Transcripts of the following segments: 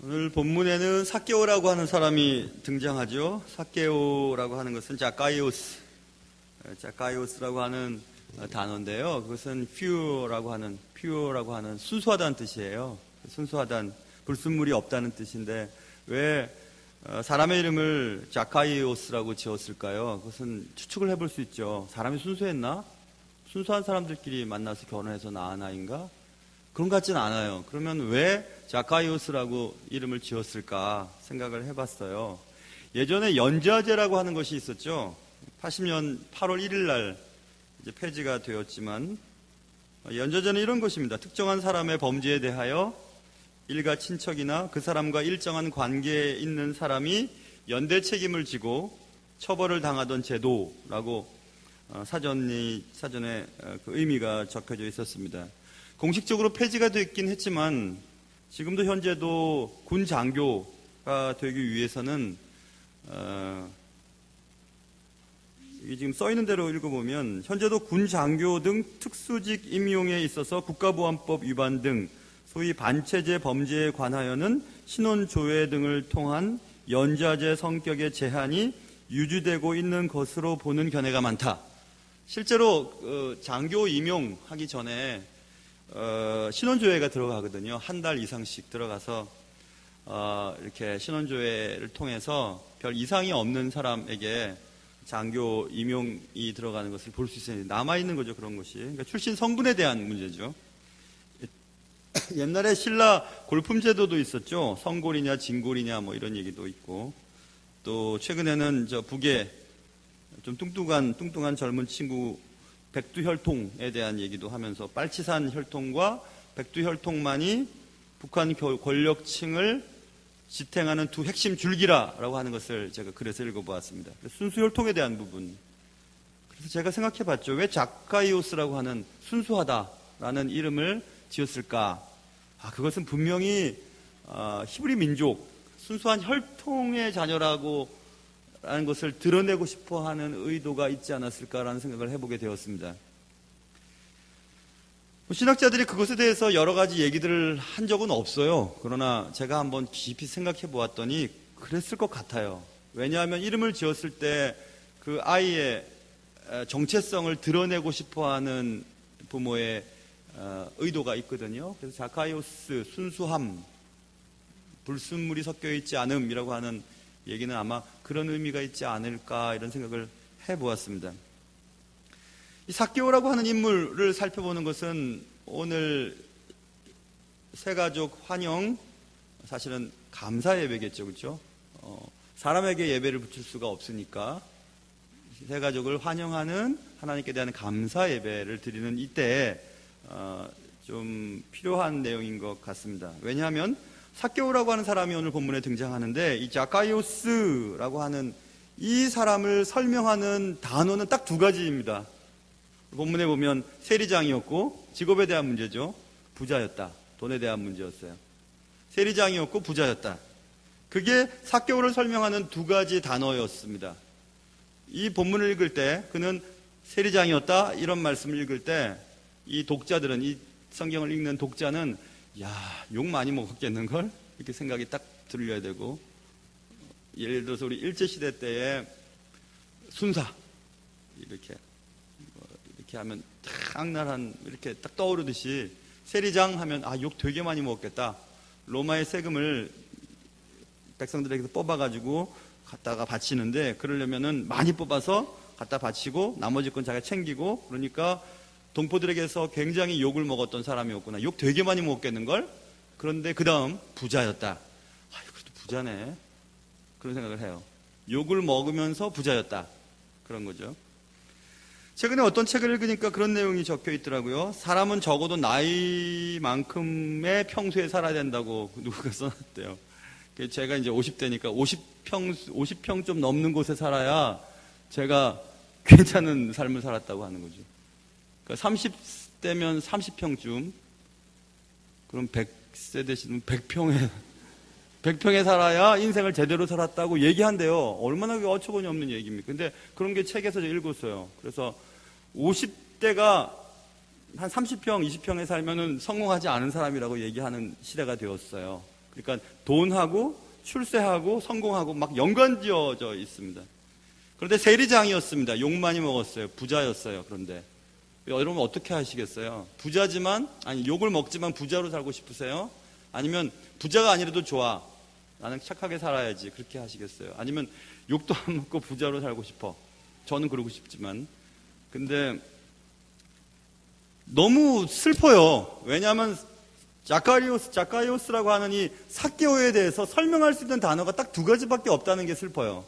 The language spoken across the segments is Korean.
오늘 본문에는 삭개오라고 하는 사람이 등장하죠. 삭개오라고 하는 것은 자카이오스라고 하는 단어인데요. 그것은 퓨어라고 하는 순수하다는 뜻이에요. 순수하다는, 불순물이 없다는 뜻인데 왜 사람의 이름을 자카이오스라고 지었을까요? 그것은 추측을 해볼 수 있죠. 사람이 순수했나? 순수한 사람들끼리 만나서 결혼해서 낳은 아이인가? 그런 것 같지는 않아요. 그러면 왜 자카이오스라고 이름을 지었을까 생각을 해봤어요. 예전에 연좌제라고 하는 것이 있었죠. 80년 8월 1일 날 이제 폐지가 되었지만, 연좌제는 이런 것입니다. 특정한 사람의 범죄에 대하여 일가 친척이나 그 사람과 일정한 관계에 있는 사람이 연대 책임을 지고 처벌을 당하던 제도라고 사전에 그 의미가 적혀져 있었습니다. 공식적으로 폐지가 됐긴 했지만 지금도 현재도 군 장교가 되기 위해서는 이게 지금 써 있는 대로 읽어보면 현재도 군 장교 등 특수직 임용에 있어서 국가보안법 위반 등 소위 반체제 범죄에 관하여는 신원조회 등을 통한 연좌제 성격의 제한이 유지되고 있는 것으로 보는 견해가 많다. 실제로 장교 임용하기 전에 신원조회가 들어가거든요. 한 달 이상씩 들어가서 이렇게 신원조회를 통해서 별 이상이 없는 사람에게 장교 임용이 들어가는 것을 볼 수 있어요. 남아있는 거죠, 그런 것이. 그러니까 출신 성분에 대한 문제죠. 옛날에 신라 골품제도도 있었죠. 성골이냐 진골이냐 뭐 이런 얘기도 있고, 또 최근에는 저 북에 좀 뚱뚱한 젊은 친구 백두혈통에 대한 얘기도 하면서 빨치산 혈통과 백두혈통만이 북한 권력층을 지탱하는 두 핵심 줄기라라고 하는 것을 제가 글에서 읽어보았습니다. 순수혈통에 대한 부분. 그래서 제가 생각해봤죠. 왜 자카이오스라고 하는 순수하다라는 이름을 지었을까? 그것은 분명히 히브리 민족 순수한 혈통의 자녀라고 라는 것을 드러내고 싶어하는 의도가 있지 않았을까라는 생각을 해보게 되었습니다. 신학자들이 그것에 대해서 여러 가지 얘기들을 한 적은 없어요. 그러나 제가 한번 깊이 생각해 보았더니 그랬을 것 같아요. 왜냐하면 이름을 지었을 때 그 아이의 정체성을 드러내고 싶어하는 부모의 의도가 있거든요. 그래서 자카이오스, 순수함, 불순물이 섞여 있지 않음이라고 하는 얘기는 아마 그런 의미가 있지 않을까 이런 생각을 해보았습니다. 이 삭개오라고 하는 인물을 살펴보는 것은 오늘 새가족 환영, 사실은 감사 예배겠죠, 그렇죠? 사람에게 예배를 붙일 수가 없으니까 새가족을 환영하는 하나님께 대한 감사 예배를 드리는 이때에 좀 필요한 내용인 것 같습니다. 왜냐하면 삭개오라고 하는 사람이 오늘 본문에 등장하는데 이 자카이오스라고 하는 이 사람을 설명하는 단어는 딱 두 가지입니다. 본문에 보면 세리장이었고 직업에 대한 문제죠. 부자였다. 돈에 대한 문제였어요. 세리장이었고 부자였다. 그게 삭개오를 설명하는 두 가지 단어였습니다. 이 본문을 읽을 때 그는 세리장이었다 이런 말씀을 읽을 때 이 독자들은, 이 성경을 읽는 독자는 욕 많이 먹었겠는걸? 이렇게 생각이 딱 들려야 되고, 예를 들어서 우리 일제시대 때에 순사, 이렇게 하면 딱 악랄한, 이렇게 딱 떠오르듯이 세리장 하면 욕 되게 많이 먹었겠다. 로마의 세금을 백성들에게서 뽑아가지고 갖다가 바치는데, 그러려면은 많이 뽑아서 갖다 바치고 나머지 건 자기가 챙기고, 그러니까 동포들에게서 굉장히 욕을 먹었던 사람이었구나. 욕 되게 많이 먹었겠는걸? 그런데 그 다음 부자였다. 그래도 부자네. 그런 생각을 해요. 욕을 먹으면서 부자였다. 그런 거죠. 최근에 어떤 책을 읽으니까 그런 내용이 적혀 있더라고요. 사람은 적어도 나이만큼의 평소에 살아야 된다고 누가 써놨대요. 제가 이제 50대니까 50평 좀 넘는 곳에 살아야 제가 괜찮은 삶을 살았다고 하는 거죠. 그러니까 30대면 30평쯤, 그럼 100세 되시면 100평에 살아야 인생을 제대로 살았다고 얘기한대요. 얼마나 어처구니 없는 얘기입니까? 근데 그런 게 책에서 읽었어요. 그래서 50대가 한 30평, 20평에 살면은 성공하지 않은 사람이라고 얘기하는 시대가 되었어요. 그러니까 돈하고 출세하고 성공하고 막 연관지어져 있습니다. 그런데 세리장이었습니다. 욕 많이 먹었어요. 부자였어요. 그런데 여러분 어떻게 하시겠어요? 부자지만, 아니 욕을 먹지만 부자로 살고 싶으세요? 아니면 부자가 아니라도 좋아, 나는 착하게 살아야지, 그렇게 하시겠어요? 아니면 욕도 안 먹고 부자로 살고 싶어? 저는 그러고 싶지만. 근데 너무 슬퍼요. 왜냐하면 자카이오스라고 하는 이 삭개오에 대해서 설명할 수 있는 단어가 딱 두 가지밖에 없다는 게 슬퍼요.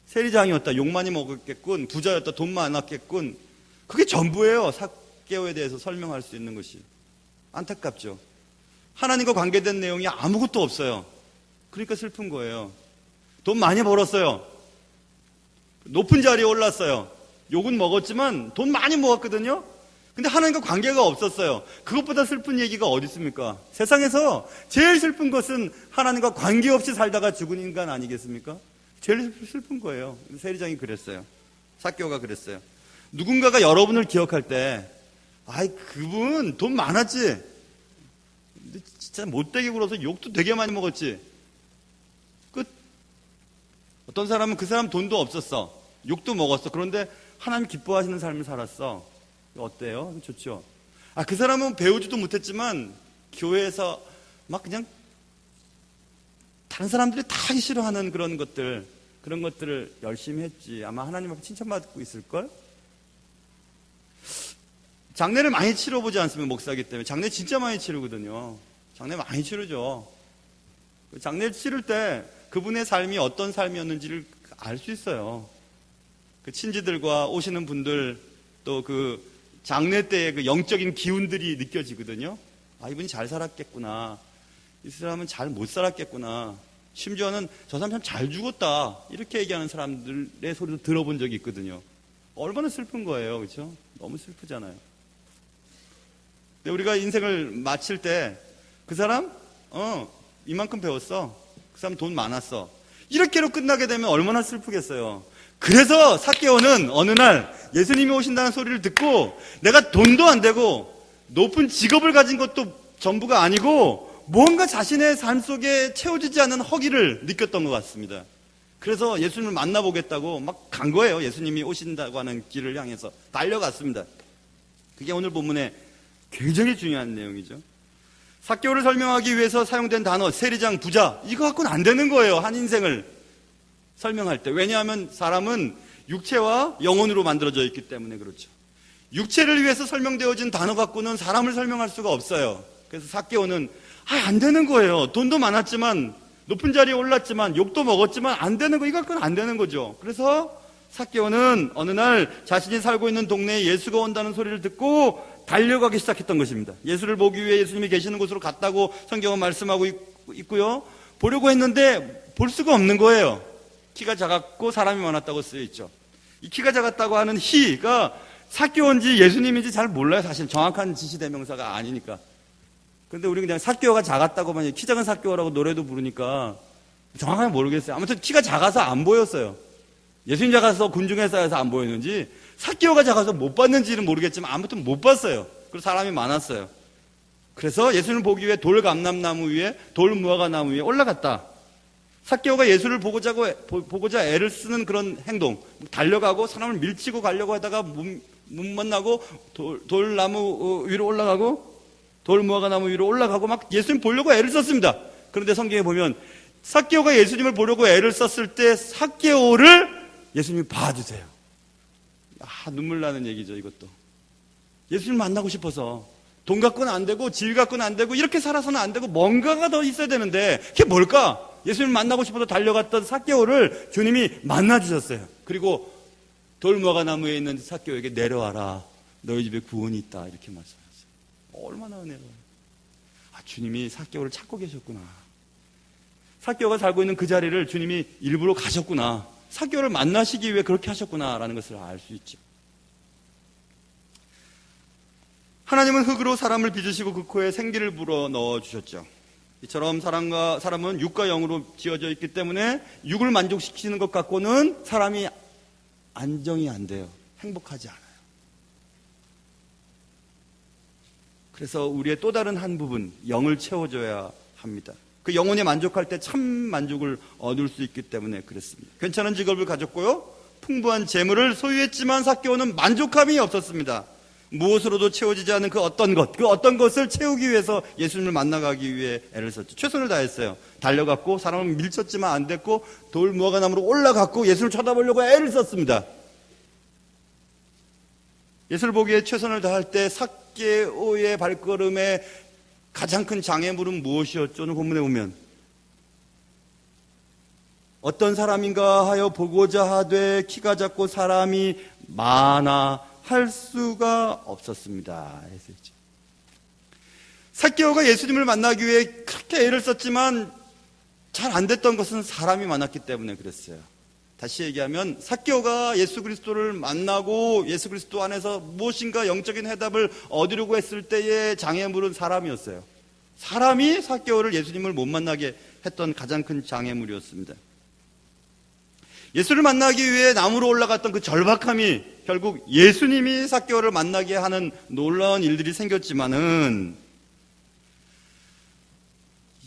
세리장이었다, 욕 많이 먹었겠군, 부자였다, 돈 많았겠군. 그게 전부예요. 삭개오에 대해서 설명할 수 있는 것이. 안타깝죠. 하나님과 관계된 내용이 아무것도 없어요. 그러니까 슬픈 거예요. 돈 많이 벌었어요. 높은 자리에 올랐어요. 욕은 먹었지만 돈 많이 모았거든요. 근데 하나님과 관계가 없었어요. 그것보다 슬픈 얘기가 어디 있습니까? 세상에서 제일 슬픈 것은 하나님과 관계없이 살다가 죽은 인간 아니겠습니까? 제일 슬픈 거예요. 세리장이 그랬어요. 삭개오가 그랬어요. 누군가가 여러분을 기억할 때, 아이 그분 돈 많았지, 근데 진짜 못되게 굴어서 욕도 되게 많이 먹었지, 끝. 어떤 사람은 그 사람 돈도 없었어, 욕도 먹었어, 그런데 하나님 기뻐하시는 삶을 살았어. 어때요? 좋죠. 그 사람은 배우지도 못했지만 교회에서 막 그냥 다른 사람들이 다 하기 싫어하는 그런 것들을 열심히 했지. 아마 하나님 앞에 칭찬받고 있을걸? 장례를 많이 치러보지 않습니까? 목사이기 때문에. 장례 진짜 많이 치르거든요. 장례 많이 치르죠. 장례를 치를 때 그분의 삶이 어떤 삶이었는지를 알 수 있어요. 그 친지들과 오시는 분들, 또 그 장례 때의 그 영적인 기운들이 느껴지거든요. 이분이 잘 살았겠구나, 이 사람은 잘 못 살았겠구나, 심지어는 저 사람 참 잘 죽었다, 이렇게 얘기하는 사람들의 소리도 들어본 적이 있거든요. 얼마나 슬픈 거예요. 그렇죠? 너무 슬프잖아요. 근데 우리가 인생을 마칠 때 그 사람 이만큼 배웠어, 그 사람 돈 많았어, 이렇게로 끝나게 되면 얼마나 슬프겠어요. 그래서 삭개오는 어느 날 예수님이 오신다는 소리를 듣고, 내가 돈도 안 되고 높은 직업을 가진 것도 전부가 아니고 뭔가 자신의 삶 속에 채워지지 않는 허기를 느꼈던 것 같습니다. 그래서 예수님을 만나보겠다고 막 간 거예요. 예수님이 오신다고 하는 길을 향해서 달려갔습니다. 그게 오늘 본문에 굉장히 중요한 내용이죠. 삭개오를 설명하기 위해서 사용된 단어 세리장, 부자, 이거 갖고는 안 되는 거예요. 한 인생을 설명할 때. 왜냐하면 사람은 육체와 영혼으로 만들어져 있기 때문에 그렇죠. 육체를 위해서 설명되어진 단어 갖고는 사람을 설명할 수가 없어요. 그래서 삭개오는 안 되는 거예요. 돈도 많았지만, 높은 자리에 올랐지만, 욕도 먹었지만 안 되는 거, 이거 갖고는 안 되는 거죠. 그래서 삭개오는 어느 날 자신이 살고 있는 동네에 예수가 온다는 소리를 듣고 달려가기 시작했던 것입니다. 예수를 보기 위해 예수님이 계시는 곳으로 갔다고 성경은 말씀하고 있고요. 보려고 했는데 볼 수가 없는 거예요. 키가 작았고 사람이 많았다고 쓰여 있죠. 이 키가 작았다고 하는 히가 삭개오인지 예수님인지 잘 몰라요. 사실 정확한 지시대명사가 아니니까. 그런데 우리 그냥 삭개오가 작았다고만, 키 작은 삭개오라고 노래도 부르니까 정확하게 모르겠어요. 아무튼 키가 작아서 안 보였어요. 예수님 작아서 군중에 쌓여서 안 보였는지, 삭개오가 작아서 못 봤는지는 모르겠지만 아무튼 못 봤어요. 그리고 사람이 많았어요. 그래서 예수님을 보기 위해 돌감람나무 위에, 돌무화과 나무 위에 올라갔다. 삭개오가 예수를 보고자 애를 쓰는 그런 행동, 달려가고 사람을 밀치고 가려고 하다가 못 만나고 돌나무 위로 올라가고 돌무화과 나무 위로 올라가고 막 예수님 보려고 애를 썼습니다. 그런데 성경에 보면 삭개오가 예수님을 보려고 애를 썼을 때 삭개오를 예수님이 봐주세요. 눈물 나는 얘기죠. 이것도 예수님 만나고 싶어서 돈 갖고는 안 되고 질 갖고는 안 되고 이렇게 살아서는 안 되고 뭔가가 더 있어야 되는데 그게 뭘까? 예수님 만나고 싶어서 달려갔던 삭개오를 주님이 만나주셨어요. 그리고 돌무화과 나무에 있는 삭개오에게 내려와라, 너희 집에 구원이 있다, 이렇게 말씀하셨어요. 얼마나 은혜로워요. 주님이 삭개오를 찾고 계셨구나. 삭개오가 살고 있는 그 자리를 주님이 일부러 가셨구나. 삭개오를 만나시기 위해 그렇게 하셨구나라는 것을 알 수 있죠. 하나님은 흙으로 사람을 빚으시고 그 코에 생기를 불어 넣어주셨죠. 이처럼 사람은 육과 영으로 지어져 있기 때문에 육을 만족시키는 것 갖고는 사람이 안정이 안 돼요. 행복하지 않아요. 그래서 우리의 또 다른 한 부분, 영을 채워줘야 합니다. 그 영혼이 만족할 때 참 만족을 얻을 수 있기 때문에 그랬습니다. 괜찮은 직업을 가졌고요, 풍부한 재물을 소유했지만 삭개오는 만족함이 없었습니다. 무엇으로도 채워지지 않은 그 어떤 것을 채우기 위해서 예수님을 만나가기 위해 애를 썼죠. 최선을 다했어요. 달려갔고 사람은 밀쳤지만 안 됐고 돌 무화과나무로 올라갔고 예수를 쳐다보려고 애를 썼습니다. 예수를 보기에 최선을 다할 때 삭개오의 발걸음에 가장 큰 장애물은 무엇이었죠? 오늘 본문에 보면 어떤 사람인가 하여 보고자 하되 키가 작고 사람이 많아 할 수가 없었습니다. 삭개오가 예수님을 만나기 위해 그렇게 애를 썼지만 잘 안 됐던 것은 사람이 많았기 때문에 그랬어요. 다시 얘기하면 삭개오가 예수 그리스도를 만나고 예수 그리스도 안에서 무엇인가 영적인 해답을 얻으려고 했을 때의 장애물은 사람이었어요. 사람이 삭개오를 예수님을 못 만나게 했던 가장 큰 장애물이었습니다. 예수를 만나기 위해 나무로 올라갔던 그 절박함이 결국 예수님이 삭개오를 만나게 하는 놀라운 일들이 생겼지만은,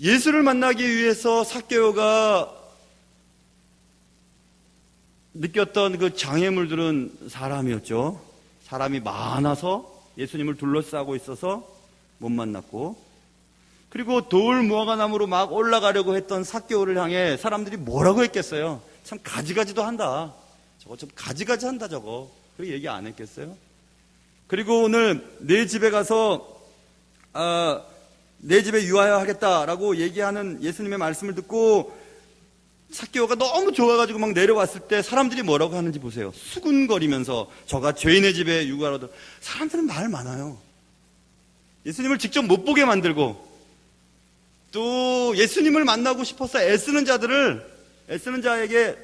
예수를 만나기 위해서 삭개오가 느꼈던 그 장애물들은 사람이었죠. 사람이 많아서 예수님을 둘러싸고 있어서 못 만났고, 그리고 돌 무화과나무로 막 올라가려고 했던 삭개오를 향해 사람들이 뭐라고 했겠어요? 참 가지가지도 한다. 저거 좀 가지가지 한다 저거. 그렇게 얘기 안 했겠어요? 그리고 오늘 내 집에 가서 내 집에 유하여 하겠다라고 얘기하는 예수님의 말씀을 듣고 삭개오가 너무 좋아가지고 막 내려왔을 때 사람들이 뭐라고 하는지 보세요. 수군거리면서 저가 죄인의 집에 유하라도. 사람들은 말 많아요. 예수님을 직접 못 보게 만들고, 또 예수님을 만나고 싶어서 애쓰는 자에게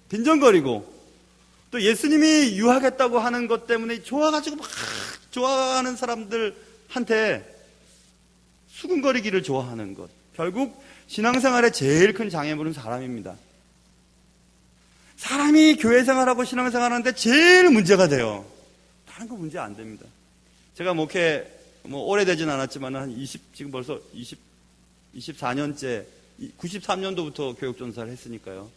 빈정거리고, 또 예수님이 유하겠다고 하는 것 때문에 좋아가지고 막 좋아하는 사람들한테 수군거리기를 좋아하는 것. 결국 신앙생활의 제일 큰 장애물은 사람입니다. 사람이 교회 생활하고 신앙생활하는데 제일 문제가 돼요. 다른 거 문제 안 됩니다. 제가 목회 오래되진 않았지만 지금 벌써 24년째 93년도부터 교육전사를 했으니까요.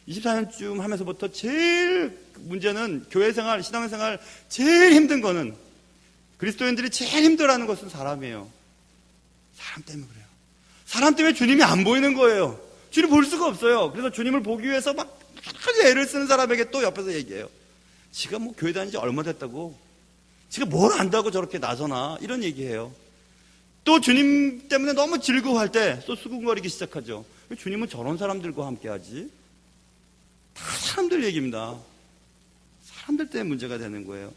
24년쯤 하면서부터 제일 문제는 교회 생활, 신앙생활 제일 힘든 거는, 그리스도인들이 제일 힘들어하는 것은 사람이에요. 사람 때문에 그래요. 사람 때문에 주님이 안 보이는 거예요. 주님 볼 수가 없어요. 그래서 주님을 보기 위해서 막 애를 쓰는 사람에게 또 옆에서 얘기해요. 지가 교회 다닌 지 얼마 됐다고, 지가 뭘 안다고 저렇게 나서나, 이런 얘기해요. 또 주님 때문에 너무 즐거워할 때 또 수군거리기 시작하죠. 왜 주님은 저런 사람들과 함께 하지? 다 사람들 얘기입니다. 사람들 때문에 문제가 되는 거예요.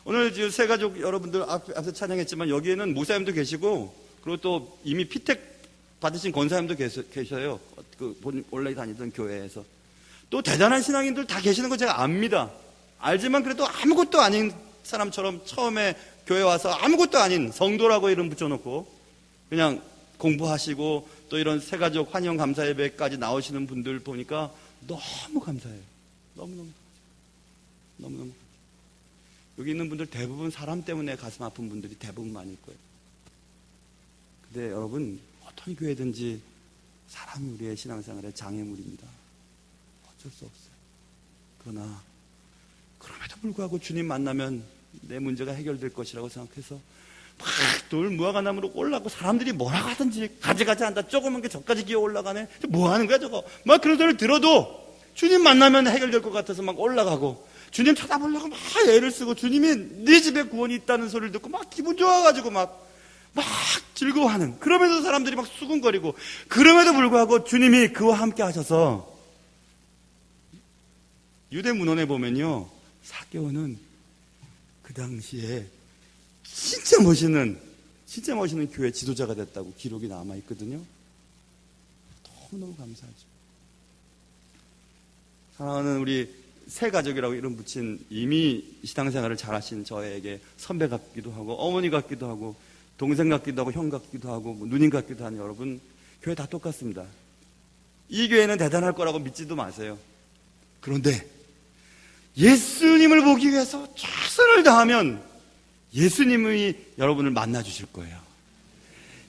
오늘 지금 새 가족 여러분들 앞에서 찬양했지만 여기에는 목사님도 계시고, 그리고 또 이미 피택 받으신 권사님도 계셔요. 원래 다니던 교회에서. 또 대단한 신앙인들 다 계시는 거 제가 압니다. 알지만 그래도 아무것도 아닌 사람처럼 처음에 교회 와서 아무것도 아닌 성도라고 이름 붙여놓고 그냥 공부하시고 또 이런 새가족 환영 감사 예배까지 나오시는 분들 보니까 너무 감사해요. 너무너무 감사해요. 여기 있는 분들 대부분 사람 때문에 가슴 아픈 분들이 대부분 많을 거예요. 근데 여러분, 어떤 교회든지 사람이 우리의 신앙생활의 장애물입니다. 어쩔 수 없어요. 그러나 그럼에도 불구하고 주님 만나면 내 문제가 해결될 것이라고 생각해서 막 돌 무화과나무로 올라가고, 사람들이 뭐라고 하든지 가지가지 한다. 조그만 게 저까지 기어 올라가네. 뭐 하는 거야 저거. 막 그런 소리를 들어도 주님 만나면 해결될 것 같아서 막 올라가고, 주님 쳐다보려고 막 애를 쓰고, 주님이 네 집에 구원이 있다는 소리를 듣고 막 기분 좋아가지고 막 즐거워하는, 그러면서 사람들이 막 수군거리고, 그럼에도 불구하고 주님이 그와 함께 하셔서, 유대 문헌에 보면요, 삭개오는 그 당시에 진짜 멋있는 교회 지도자가 됐다고 기록이 남아있거든요. 너무너무 감사하죠. 사랑하는 우리 새 가족이라고 이름 붙인 이미 신앙생활을 잘하신 저에게 선배 같기도 하고 어머니 같기도 하고 동생 같기도 하고 형 같기도 하고 누님 같기도 한 여러분, 교회 다 똑같습니다. 이 교회는 대단할 거라고 믿지도 마세요. 그런데 예수님을 보기 위해서 최선을 다하면 예수님이 여러분을 만나 주실 거예요.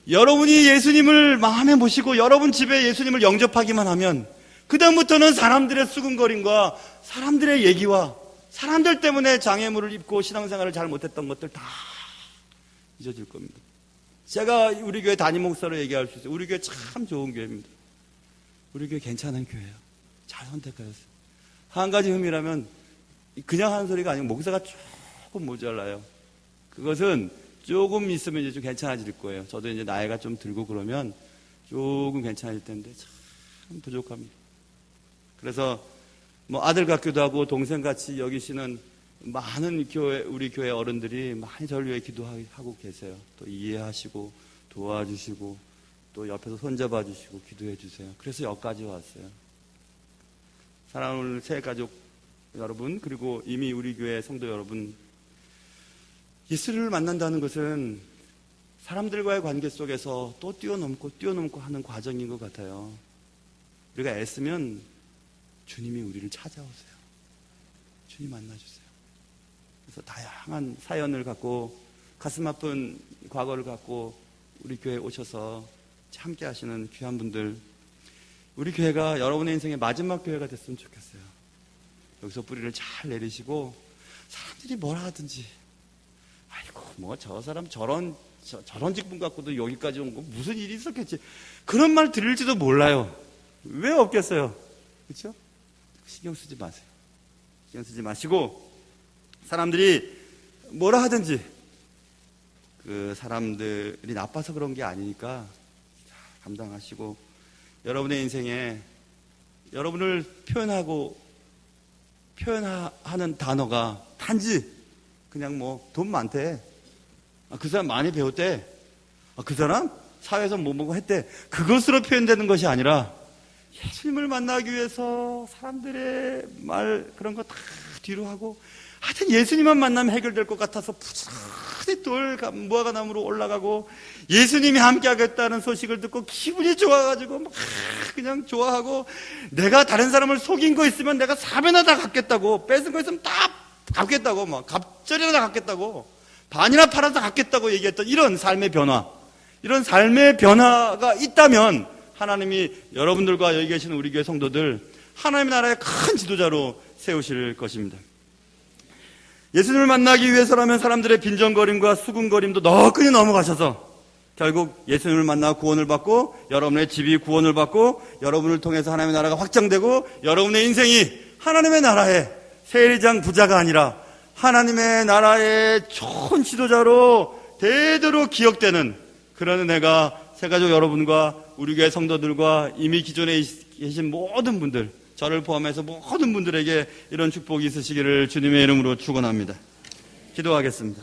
여러분이 예수님을 마음에 모시고 여러분 집에 예수님을 영접하기만 하면 그다음부터는 사람들의 수군거림과 사람들의 얘기와 사람들 때문에 장애물을 입고 신앙생활을 잘 못했던 것들 다 잊어질 겁니다. 제가 우리 교회 담임 목사로 얘기할 수 있어요. 우리 교회 참 좋은 교회입니다. 우리 교회 괜찮은 교회예요. 잘 선택하였어요. 한 가지 흠이라면 그냥 하는 소리가 아니고 목사가 조금 모자라요. 그것은 조금 있으면 이제 좀 괜찮아질 거예요. 저도 이제 나이가 좀 들고 그러면 조금 괜찮아질 텐데 참 부족합니다. 그래서 뭐 아들 같기도 하고 동생 같이 여기시는 많은 교회, 우리 교회 어른들이 많이 저를 위해 기도하고 계세요. 또 이해하시고 도와주시고 또 옆에서 손잡아 주시고 기도해 주세요. 그래서 여기까지 왔어요. 사랑하는 새 가족 여러분, 그리고 이미 우리 교회 성도 여러분, 예수를 만난다는 것은 사람들과의 관계 속에서 또 뛰어넘고 하는 과정인 것 같아요. 우리가 애쓰면 주님이 우리를 찾아오세요. 주님 만나주세요. 그래서 다양한 사연을 갖고 가슴 아픈 과거를 갖고 우리 교회에 오셔서 함께 하시는 귀한 분들, 우리 교회가 여러분의 인생의 마지막 교회가 됐으면 좋겠어요. 여기서 뿌리를 잘 내리시고 사람들이 뭐라 하든지, 아이고 뭐 저 사람 저런 직분 갖고도 여기까지 온 거 무슨 일이 있었겠지, 그런 말 들을지도 몰라요. 왜 없겠어요? 그렇죠? 신경 쓰지 마세요. 신경 쓰지 마시고 사람들이 뭐라 하든지 그 사람들이 나빠서 그런 게 아니니까 감당하시고 여러분의 인생에 여러분을 표현하는 단어가 단지 그냥 뭐 돈 많대, 그 사람 많이 배웠대, 그 사람 사회에서 뭐뭐 했대, 그것으로 표현되는 것이 아니라 예수님을 만나기 위해서 사람들의 말 그런 거 다 뒤로 하고 하여튼 예수님만 만나면 해결될 것 같아서 부지런히 무화과나무로 올라가고 예수님이 함께 하겠다는 소식을 듣고 기분이 좋아가지고 막 그냥 좋아하고, 내가 다른 사람을 속인 거 있으면 내가 4배나 다 갚겠다고, 뺏은 거 있으면 다 갚겠다고, 막 갑절이나 다 갚겠다고, 반이나 팔아서 갚겠다고 얘기했던 이런 삶의 변화, 이런 삶의 변화가 있다면 하나님이 여러분들과 여기 계시는 우리 교회 성도들 하나님의 나라의 큰 지도자로 세우실 것입니다. 예수님을 만나기 위해서라면 사람들의 빈정거림과 수군거림도 너끈히 넘어가셔서 결국 예수님을 만나 구원을 받고 여러분의 집이 구원을 받고 여러분을 통해서 하나님의 나라가 확장되고 여러분의 인생이 하나님의 나라의 세리장 부자가 아니라 하나님의 나라의 좋은 지도자로 대대로 기억되는 그런 은혜가 새가족 여러분과 우리 교회 성도들과 이미 기존에 계신 모든 분들, 저를 포함해서 모든 분들에게 이런 축복이 있으시기를 주님의 이름으로 축원합니다. 기도하겠습니다.